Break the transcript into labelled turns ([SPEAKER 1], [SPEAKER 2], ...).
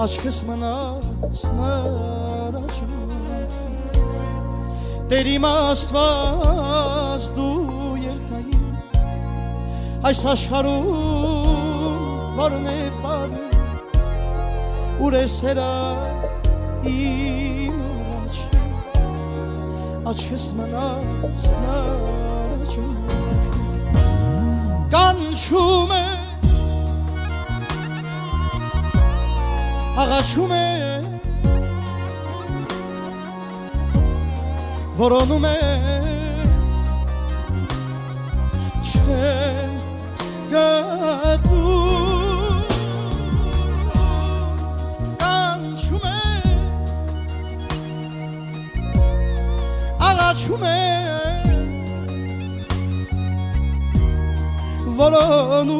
[SPEAKER 1] Աչքս մնաց նրա ջանք Տեր իմ Աստված դու երկնային Այս աշխարհում որն է բանը Ուր է սերը իմ առաջ Աչքս մնաց նրա ջանք Կանչում է Աղաչում է Որոնում է Չեն գտնում Կանչում է Աղաչում է Որոնում